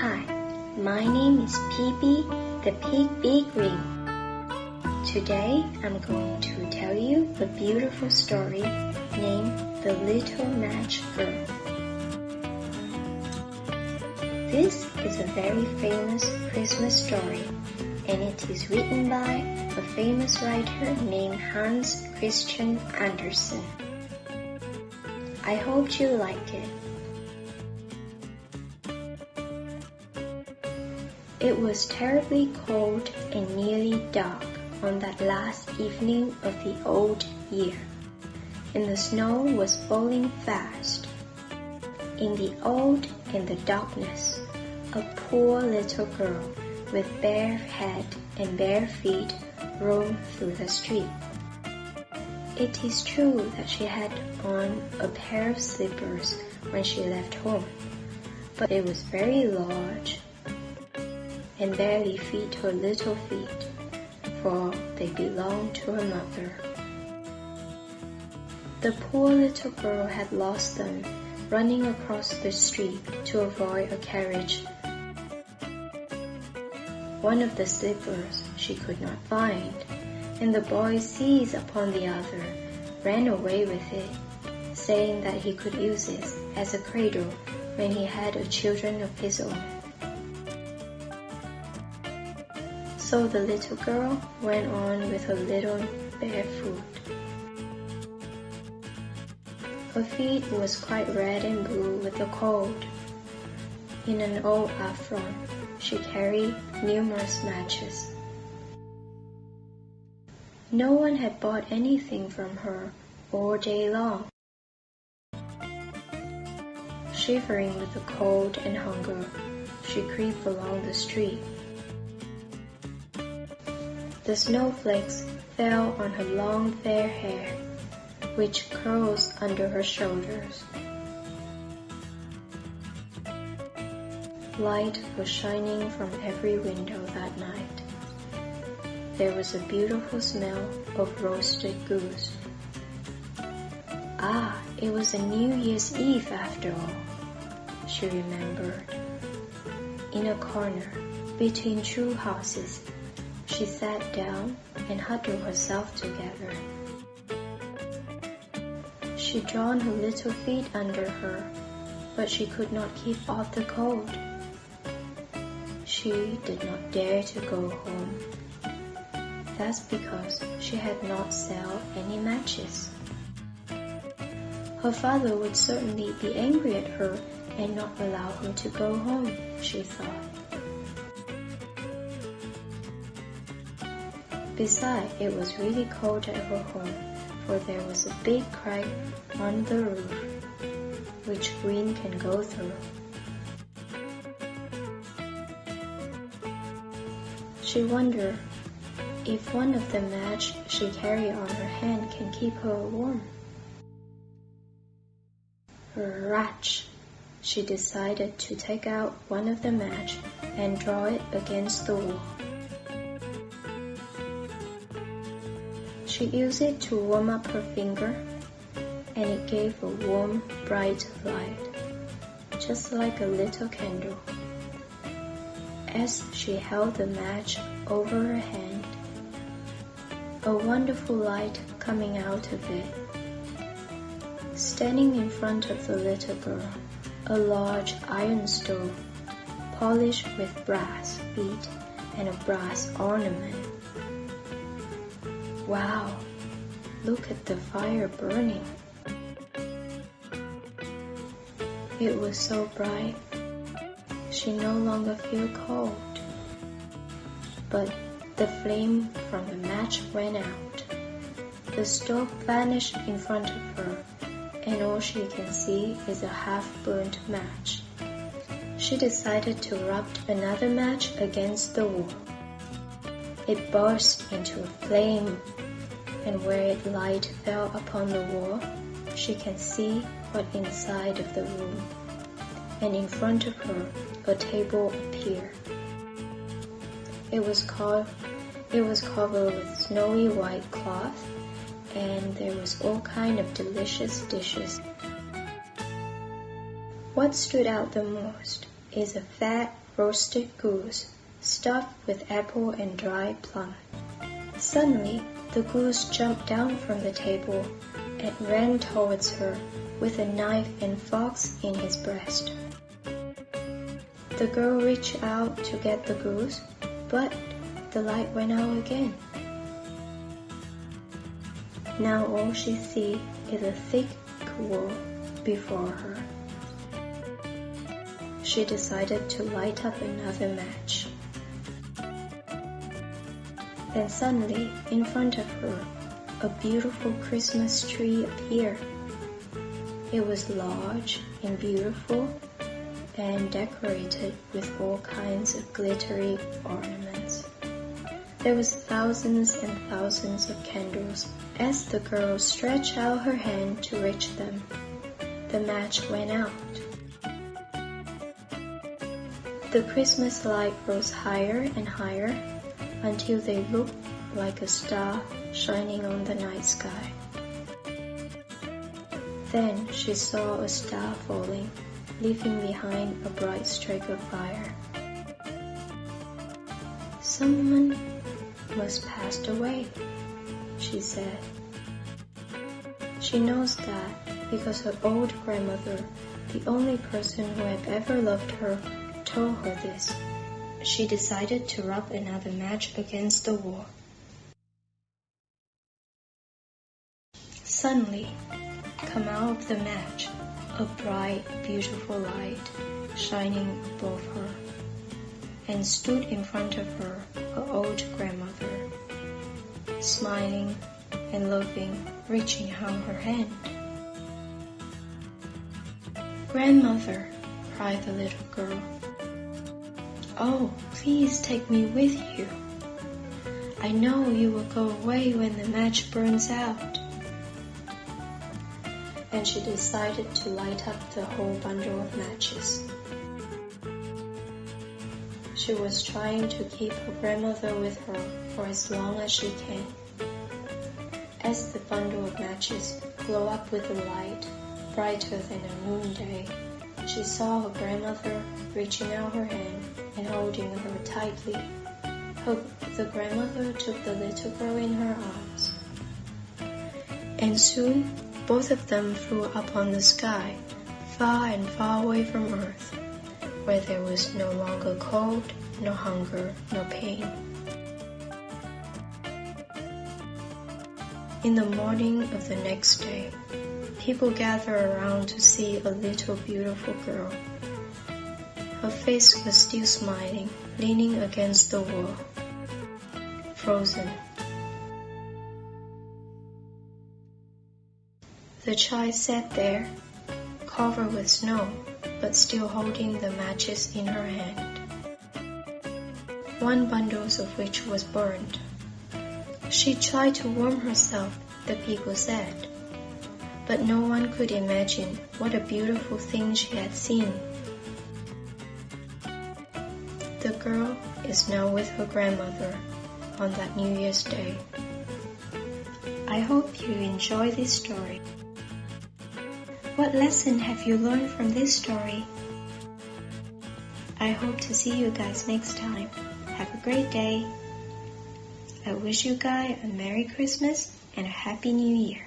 Hi, my name is PipiThePig. Today I'm going to tell you a beautiful story named The Little Match Girl. This is a very famous Christmas story, and it is written by a famous writer named Hans Christian Andersen. I hope you like it. It was terribly cold and nearly dark on that last evening of the old year, and the snow was falling fast. In the darkness, a poor little girl with bare head and bare feet roamed through the street. It is true that she had on a pair of slippers when she left home, but it was very large and barely fit her little feet, for they belonged to her mother. The poor little girl had lost them, running across the street to avoid a carriage. One of the slippers she could not find, and the boy seized upon the other, ran away with it, saying that he could use it as a cradle when he had children of his own. So the little girl went on with her little bare foot. Her feet was quite red and blue with the cold. In an old apron, she carried numerous matches. No one had bought anything from her all day long. Shivering with the cold and hunger, she crept along the street. The snowflakes fell on her long fair hair, which curls under her shoulders. Light was shining from every window that night. There was a beautiful smell of roasted goose. Ah, it was a New Year's Eve after all, she remembered. In a corner, between two houses, she sat down and huddled herself together. She'd drawn her little feet under her, but she could not keep off the cold. She did not dare to go home. That's because she had not sold any matches. Her father would certainly be angry at her and not allow her to go home, she thought. Besides, it was really cold at her home, for there was a big crack on the roof, which wind can go through. She wondered if one of the matches she carried on her hand can keep her warm. Ratch! She decided to take out one of the matches and draw it against the wall. She used it to warm up her finger, and it gave a warm, bright light, just like a little candle. As she held the match over her hand, a wonderful light coming out of it. Standing in front of the little girl, a large iron stove, polished with brass feet and a brass ornament. Wow, look at the fire burning. It was so bright, she no longer felt cold. But the flame from the match went out. The stove vanished in front of her, and all she can see is a half-burnt match. She decided to rub another match against the wall. It burst into a flame, and where its light fell upon the wall, she can see what inside of the room, and in front of her a table appeared. It was covered with snowy white cloth, and there was all kind of delicious dishes. What stood out the most is a fat roasted goose stuffed with apple and dried plum. Suddenly, the goose jumped down from the table and ran towards her with a knife and fox in his breast. The girl reached out to get the goose, but the light went out again. Now all she sees is a thick wall before her. She decided to light up another match. Then suddenly, in front of her, a beautiful Christmas tree appeared. It was large and beautiful and decorated with all kinds of glittery ornaments. There was thousands and thousands of candles. As the girl stretched out her hand to reach them, the match went out. The Christmas light rose higher and higher until they looked like a star shining on the night sky. Then she saw a star falling, leaving behind a bright streak of fire. "Someone must have passed away," she said. She knows that because her old grandmother, the only person who had ever loved her, told her this. She decided to rub another match against the wall. Suddenly, come out of the match a bright, beautiful light shining above her, and stood in front of her old grandmother, smiling and loving, reaching out her hand. "Grandmother," cried the little girl, "oh, please take me with you. I know you will go away when the match burns out." And she decided to light up the whole bundle of matches. She was trying to keep her grandmother with her for as long as she can. As the bundle of matches glowed up with a light brighter than a noonday, she saw her grandmother reaching out her hand and holding her tightly. The grandmother took the little girl in her arms. And soon, both of them flew up on the sky, far and far away from Earth, where there was no longer cold, no hunger, no pain. In the morning of the next day, people gathered around to see a little beautiful girl. Her face was still smiling, leaning against the wall, frozen. The child sat there, covered with snow, but still holding the matches in her hand, one bundle of which was burned. She tried to warm herself, the people said, but no one could imagine what a beautiful thing she had seen. The girl is now with her grandmother on that New Year's Day. I hope you enjoy this story. What lesson have you learned from this story? I hope to see you guys next time. Have a great day. I wish you guys a Merry Christmas and a Happy New Year.